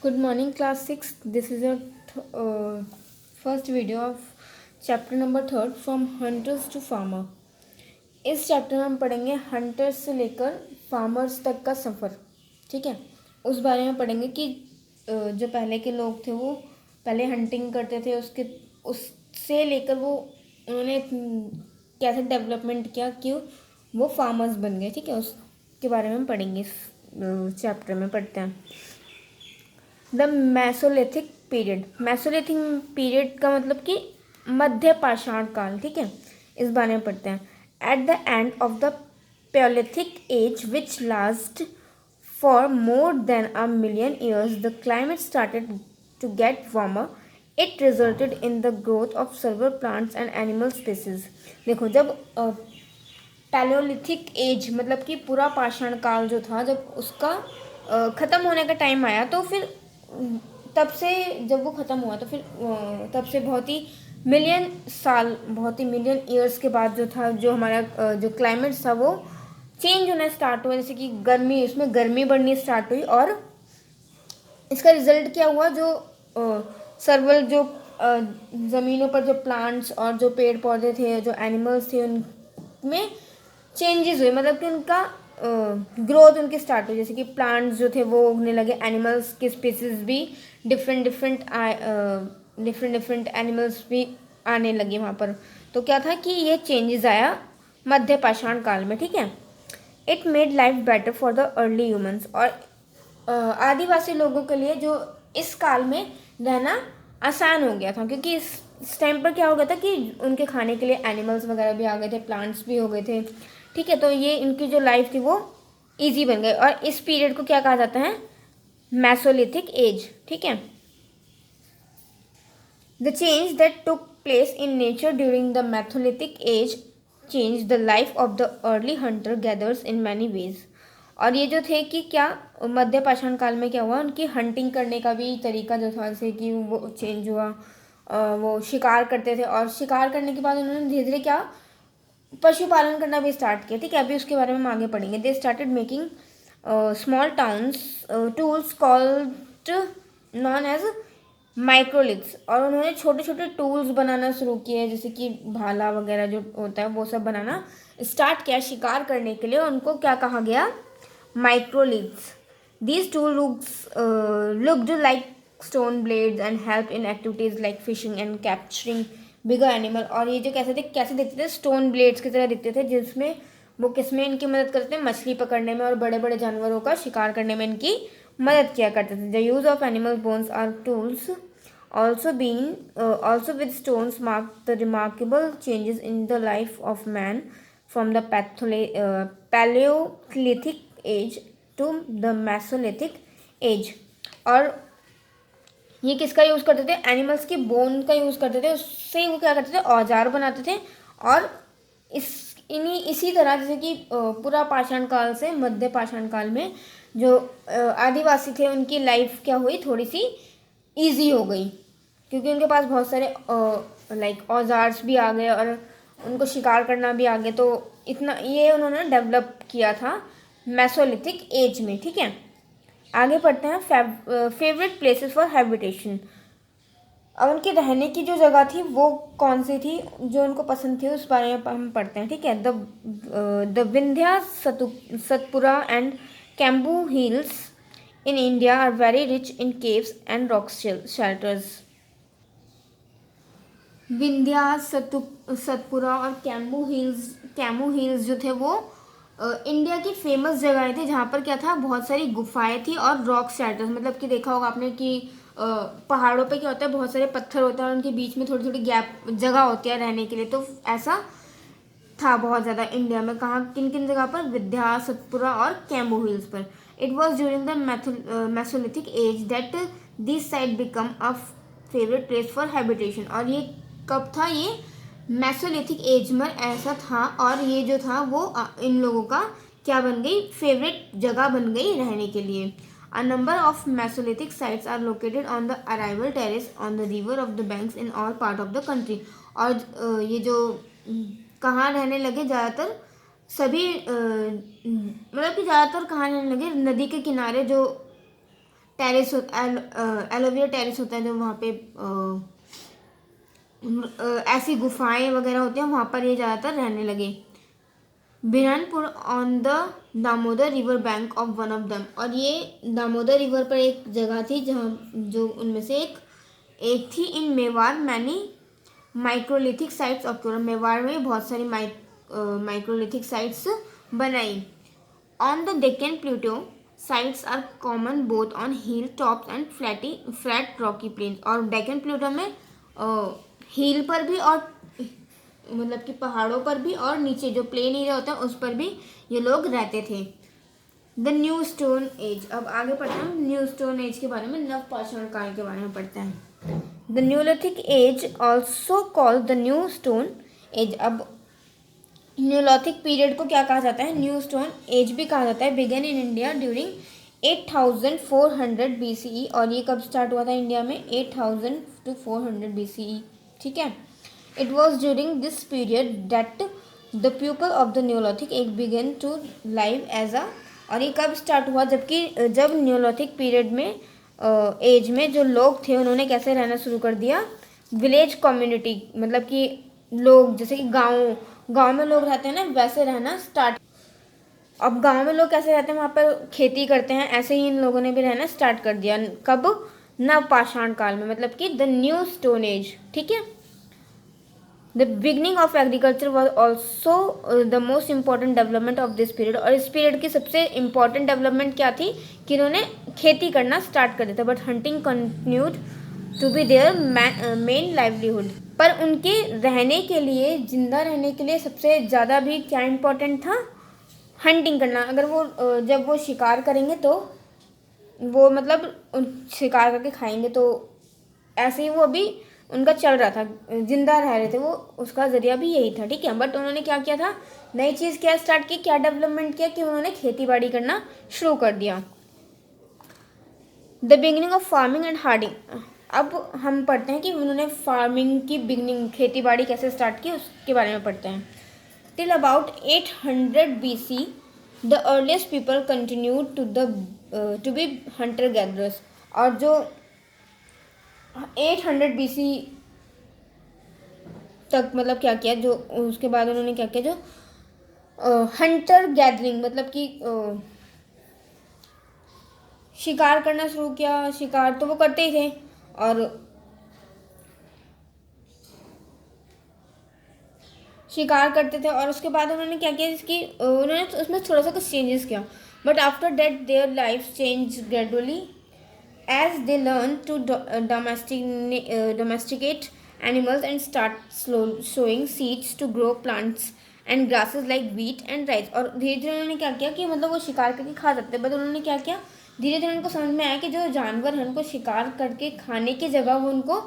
Good morning, class 6. This is your first video of chapter number 3 from hunters to farmer. इस chapter में हम पढ़ेंगे hunters से लेकर फार्मर्स तक का सफ़र. ठीक है, उस बारे में पढ़ेंगे कि जो पहले के लोग थे वो पहले हंटिंग करते थे, उससे लेकर वो उन्होंने कैसे डेवलपमेंट किया कि वो फार्मर्स बन गए. ठीक है, उसके बारे में हम पढ़ेंगे. इस चैप्टर में पढ़ते हैं the Mesolithic period. Mesolithic period का मतलब कि मध्य पाषाण काल. ठीक है, इस बारे में पढ़ते हैं. At the end of the Palaeolithic age which last for more than a million years the climate started to get warmer. It resulted in the growth of several plants and animal species. देखो, जब Palaeolithic as मतलब कि पूरा पाषाण काल जो था, जब उसका ख़त्म होने का टाइम आया तो फिर तब से जब वो ख़त्म हुआ तो फिर तब से बहुत ही मिलियन ईयर्स के बाद जो था, जो हमारा जो क्लाइमेट था वो चेंज होना स्टार्ट हुआ. जैसे कि उसमें गर्मी बढ़नी स्टार्ट हुई और इसका रिजल्ट क्या हुआ, जो सर्वल जो ज़मीनों पर जो प्लांट्स और जो पेड़ पौधे थे, जो एनिमल्स थे, उनमें चेंजेस हुए. मतलब कि उनका ग्रोथ उनकी स्टार्ट हुई. जैसे कि प्लांट्स जो थे वो उगने लगे, एनिमल्स के स्पीसीज भी डिफरेंट डिफरेंट एनिमल्स भी आने लगे वहाँ पर. तो क्या था कि ये चेंजेस आया मध्य पाषाण काल में. ठीक है, it made life better for the early humans. और आदिवासी लोगों के लिए जो इस काल में रहना आसान हो गया था, क्योंकि इस टाइम पर क्या हो गया था कि उनके खाने के लिए एनिमल्स वगैरह भी आ गए थे, प्लांट्स भी हो गए थे. ठीक है, तो ये इनकी जो लाइफ थी वो इजी बन गई. और इस पीरियड को क्या कहा जाता है? Mesolithic age. ठीक है, the change that took place in nature during the Mesolithic age change the life of the early hunter gatherers in many ways. और ये जो थे कि क्या मध्य पाषाण काल में क्या हुआ, उनकी हंटिंग करने का भी तरीका जो था, जैसे कि वो चेंज हुआ. वो शिकार करते थे और शिकार करने के बाद उन्होंने धीरे धीरे क्या पशुपालन करना भी स्टार्ट किया. ठीक है, अभी उसके बारे में हम आगे पढ़ेंगे. They started making small tools called known as microliths. और उन्होंने छोटे छोटे टूल्स बनाना शुरू किए, जैसे कि भाला वगैरह जो होता है वो सब बनाना स्टार्ट किया शिकार करने के लिए. उनको क्या कहा गया? Microliths. These tool looked like stone blades and help in activities like fishing and capturing bigger animal. और ये जो कैसे दिखते थे? स्टोन ब्लेड्स की तरह दिखते थे, जिसमें वो किसमें इनकी मदद करते थे? मछली पकड़ने में और बड़े बड़े जानवरों का शिकार करने में इनकी मदद किया करते थे. The use of animal bones are tools also with stones mark the remarkable changes in the life of man from the Paleolithic age to the Mesolithic age. और ये किसका यूज़ करते थे? एनिमल्स की बोन का यूज़ करते थे. उससे वो क्या करते थे? औजार बनाते थे. और इसी तरह जैसे कि पूरा पाषाण काल से मध्य पाषाण काल में जो आदिवासी थे उनकी लाइफ क्या हुई? थोड़ी सी ईजी हो गई, क्योंकि उनके पास बहुत सारे औजार्स भी आ गए और उनको शिकार करना भी आ गया. तो इतना ये उन्होंने डेवलप किया था मैसोलिथिक एज में. ठीक है, आगे पढ़ते हैं. Favourite places for habitation. अब उनके रहने की जो जगह थी वो कौन सी थी जो उनको पसंद थी, उस बारे में हम पढ़ते हैं. ठीक है, the Vindhya Satpura and Kaimur hills in India are very rich in caves and rock shelters. Vindhya Satpura और कैमू हिल्स जो थे वो इंडिया की फेमस जगहें थी, जहाँ पर क्या था? बहुत सारी गुफाएं थी और रॉक शेल्टर्स. मतलब कि देखा होगा आपने कि पहाड़ों पे क्या होता है? बहुत सारे पत्थर होते हैं और उनके बीच में थोड़ी थोड़ी गैप जगह होती है रहने के लिए. तो ऐसा था बहुत ज़्यादा इंडिया में. कहाँ किन किन जगह पर? विंध्या सतपुरा और कैम्बू हिल्स पर. It was during the Mesolithic age that this site become a favourite place for habitation. और ये कब था? ये मैसोलिथिक एज में ऐसा था. और ये जो था वो इन लोगों का क्या बन गई? फेवरेट जगह बन गई रहने के लिए. A number of Mesolithic sites are located on the arrival terrace on the river of the banks in all part of the country. और ये जो कहाँ रहने लगे ज़्यादातर? सभी मतलब कि ज़्यादातर कहाँ रहने लगे? नदी के किनारे जो टेरेस एलोवेरा टेरेस होता है जो वहाँ पे ऐसी गुफाएं वगैरह होती हैं, वहाँ पर ये ज़्यादातर रहने लगे। Birbhanpur on the Damodar river bank of one of them, और ये दामोदर रिवर पर एक जगह थी जहाँ जो उनमें से एक थी। In Mewar many microlithic sites occur, Mewar में बहुत सारी माइक्रोलिथिक साइट्स बनाई। On the Deccan plateau sites are common both on hilltops and flat rocky plains, और डेक्कन प्लेटो में हिल पर भी और मतलब कि पहाड़ों पर भी और नीचे जो प्लेन एरिया होता है उस पर भी ये लोग रहते थे। द न्यू स्टोन एज, अब आगे पढ़ते हैं न्यू स्टोन एज के बारे में, नवपाषाण काल के बारे में पढ़ते हैं। The neolithic age also called the new stone age. अब न्यूलिथिक पीरियड को क्या कहा जाता है? न्यू स्टोन एज भी कहा जाता है। Began in India during 8400 BCE, और ये कब स्टार्ट हुआ था इंडिया में? 8000 to 400 BCE, ठीक है। It was during this period that the pupil of the Neolithic age began to live as a, और ये कब स्टार्ट हुआ? जब न्यूलिथिक पीरियड में एज में जो लोग थे उन्होंने कैसे रहना शुरू कर दिया? विलेज कम्युनिटी, मतलब कि लोग जैसे कि गांव में लोग रहते हैं ना, वैसे रहना स्टार्ट। अब गांव में लोग कैसे रहते हैं? वहाँ पर खेती करते हैं, ऐसे ही इन लोगों ने भी रहना स्टार्ट कर दिया। कब? नवपाषाण काल में, मतलब कि द न्यू स्टोन एज, ठीक है। The beginning of agriculture was also the most important development of this period, और इस पीरियड की सबसे इम्पॉर्टेंट डेवलपमेंट क्या थी? कि इन्होंने खेती करना स्टार्ट कर दिया था। But hunting continued to be their main livelihood, पर उनके रहने के लिए, जिंदा रहने के लिए सबसे ज़्यादा भी क्या इम्पोर्टेंट था? हंटिंग करना। अगर वो जब वो शिकार करेंगे तो वो मतलब शिकार करके खाएंगे, तो ऐसे ही वो अभी उनका चल रहा था, जिंदा रह रहे थे वो, उसका जरिया भी यही था, ठीक है। बट उन्होंने क्या किया था? नई चीज़ क्या स्टार्ट की, क्या डेवलपमेंट किया कि उन्होंने खेती बाड़ी करना शुरू कर दिया। The beginning of farming and herding, अब हम पढ़ते हैं कि उन्होंने फार्मिंग की बिगिनिंग, खेती बाड़ी कैसे स्टार्ट की उसके बारे में पढ़ते हैं। Till about 800 BC the earliest people continued to be hunter gatherers, और जो 800 BC तक मतलब क्या किया, जो उसके बाद उन्होंने क्या किया, जो हंटर गैदरिंग मतलब कि शिकार करना शुरू किया। शिकार तो वो करते ही थे, और शिकार करते थे, और उसके बाद उन्होंने क्या किया, इसकी उन्होंने उसमें थोड़ा सा कुछ चेंजेस किया। But after that their life change gradually as they learn to domesticate animals and start sowing seeds to grow plants and grasses like wheat and rice, और धीरे धीरे उन्होंने क्या किया कि मतलब वो शिकार करके खा सकते हैं, बट उन्होंने क्या किया, धीरे धीरे उनको समझ में आया कि जो जानवर हैं उनको शिकार करके खाने की जगह वो उनको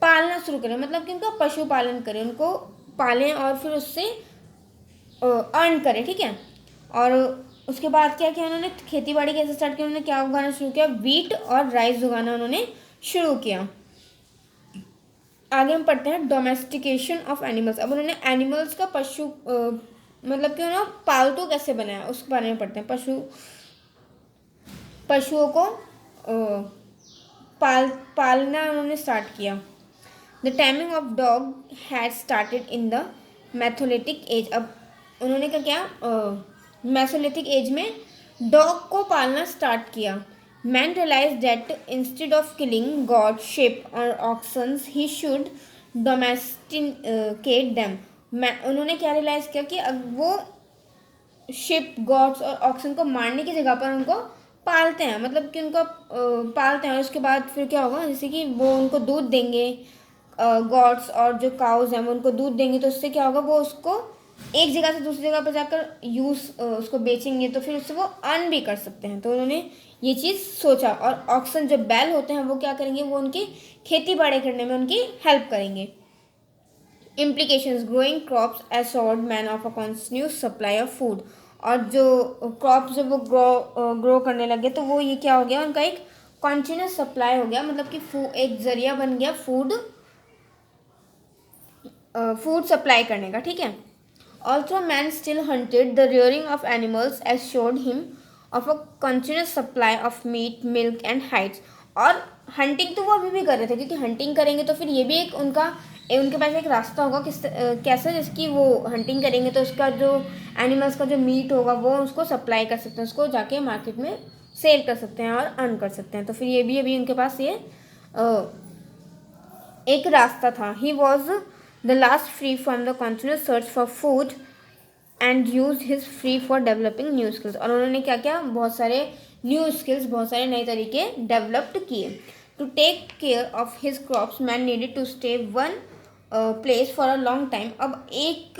पालना शुरू करें, मतलब कि उनका पशुपालन करें, उनको पालें और फिर उससे अर्न करें, ठीक है। और उसके बाद क्या किया उन्होंने? खेती बाड़ी कैसे स्टार्ट किया? उन्होंने क्या उगाना शुरू किया? वीट और राइस उगाना उन्होंने शुरू किया। आगे हम पढ़ते हैं डोमेस्टिकेशन ऑफ एनिमल्स। अब उन्होंने एनिमल्स का मतलब कि उन्होंने पालतू कैसे बनाया उसके बारे में पढ़ते हैं। पशुओं को पालना उन्होंने स्टार्ट किया। The timing of dog had started in the Mesolithic age. अब उन्होंने क्या किया? मैसोलिथिक एज में डॉग को पालना स्टार्ट किया। Man realise that instead of killing goat sheep और oxen he should domesticate them. उन्होंने क्या रियलाइज किया कि अब वो शिप, गॉड्स और ऑक्सन को मारने की जगह पर उनको पालते हैं, मतलब कि उनको पालते हैं, और उसके बाद फिर क्या होगा, जैसे कि वो उनको दूध देंगे, गॉड्स और जो काउज हैं वो उनको दूध देंगे, तो उससे क्या होगा, वो उसको एक जगह से दूसरी जगह पर जाकर उसको बेचेंगे, तो फिर उससे वो अर्न भी कर सकते हैं। तो उन्होंने ये चीज़ सोचा, और ऑक्सन जो बैल होते हैं वो क्या करेंगे, वो उनकी खेती बाड़ी करने में उनकी हेल्प करेंगे। Implications, growing crops assured man of a continuous supply of food, और जो क्रॉप्स जब वो ग्रो करने लगे तो वो ये क्या हो गया, उनका एक कॉन्टिन्यूस सप्लाई हो गया, मतलब कि एक जरिया बन गया फूड सप्लाई करने का, ठीक है। Also man still hunted the rearing of animals assured him, of a continuous supply of meat, milk and hides. और हंटिंग तो वो अभी भी कर रहे थे, क्योंकि हंटिंग करेंगे तो फिर ये भी एक उनके पास एक रास्ता होगा कैसे, जिसकी वो हंटिंग करेंगे तो उसका जो एनिमल्स का जो मीट होगा वो उसको सप्लाई कर सकते हैं, उसको जाके मार्केट में सेल कर सकते हैं और अर्न कर सकते हैं। तो फिर ये भी अभी उनके पास ये एक रास्ता था। He was the last free from the continuous search for food and use his free for developing new skills. और उन्होंने क्या किया, बहुत सारे न्यू स्किल्स, बहुत सारे नए तरीके डेवलप्ड किए। To take care of his crops man needed to stay one place for a long time. अब एक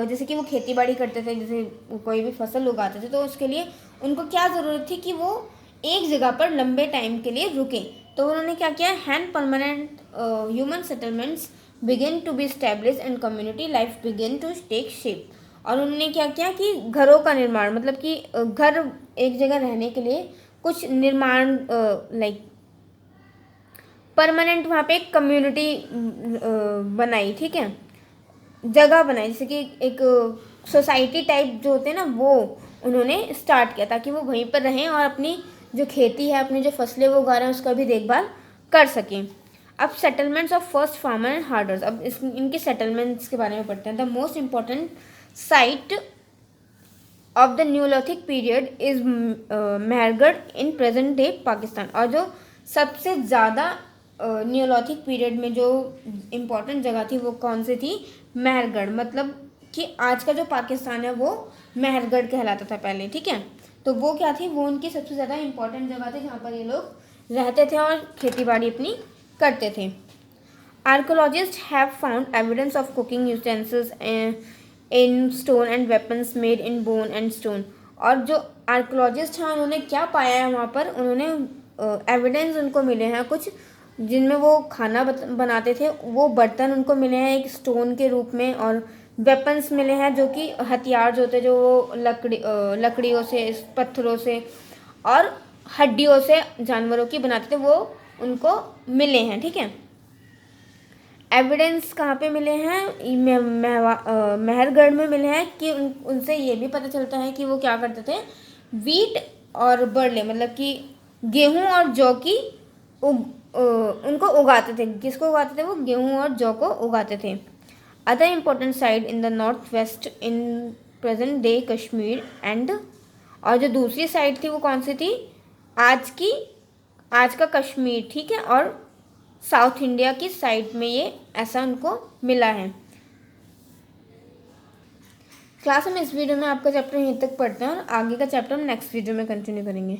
जैसे कि वो खेती बाड़ी करते थे, जैसे कोई भी फसल उगाते थे, तो उसके लिए उनको क्या ज़रूरत थी कि वो एक जगह पर लंबे टाइम के लिए रुकें। तो उन्होंने क्या किया, and permanent human settlements begin to be establish and community life begin to take shape. और उन्होंने क्या किया कि घरों का निर्माण, मतलब कि घर एक जगह रहने के लिए कुछ निर्माण, लाइक परमानेंट वहाँ पे एक कम्युनिटी बनाई, ठीक है, जगह बनाई, जैसे कि एक सोसाइटी टाइप जो होते हैं ना, वो उन्होंने स्टार्ट किया ताकि वो वहीं पर रहें और अपनी जो खेती है, अपनी जो फसलें वो उगा रहे हैं उसका भी देखभाल कर सकें। अब settlements of first farmer and herders, अब इनके सेटलमेंट्स के बारे में पढ़ते हैं। The most important site of the Neolithic period is Mehrgarh in present day Pakistan. और जो सबसे ज़्यादा न्यूलिथिक पीरियड में जो इम्पोर्टेंट जगह थी वो कौन सी थी, मेहरगढ़, मतलब कि आज का जो पाकिस्तान है वो मेहरगढ़ कहलाता था पहले, ठीक है। तो वो क्या थी, वो उनकी सबसे ज़्यादा इम्पोर्टेंट जगह थी जहाँ पर ये लोग रहते थे और खेती बाड़ी अपनी करते थे। Archaeologist have found evidence of cooking utensils in stone and weapons made in bone and stone. और जो आर्कोलॉजिस्ट हैं उन्होंने क्या पाया है वहाँ पर, उन्होंने एविडेंस उनको मिले हैं कुछ जिनमें वो खाना बनाते थे, वो बर्तन उनको मिले हैं एक स्टोन के रूप में, और वेपन्स मिले हैं जो कि हथियार जो होते जो वो लकड़ियों से, पत्थरों से और हड्डियों से जानवरों की बनाते थे, वो उनको मिले हैं, ठीक है। एविडेंस कहाँ पे मिले हैं, मेहरगढ़ में मिले हैं कि उनसे ये भी पता चलता है कि वो क्या करते थे, वीट और बरले, मतलब कि गेहूं और जौ की उनको उगाते थे। किसको उगाते थे, वो गेहूं और जौ को उगाते थे। Other important side in the north west in present day Kashmir and, और जो दूसरी साइड थी वो कौन सी थी, आज का कश्मीर, ठीक है, और साउथ इंडिया की साइड में ये ऐसा उनको मिला है। क्लास हम इस वीडियो में आपका चैप्टर यहीं तक पढ़ते हैं और आगे का चैप्टर हम नेक्स्ट वीडियो में कंटिन्यू करेंगे।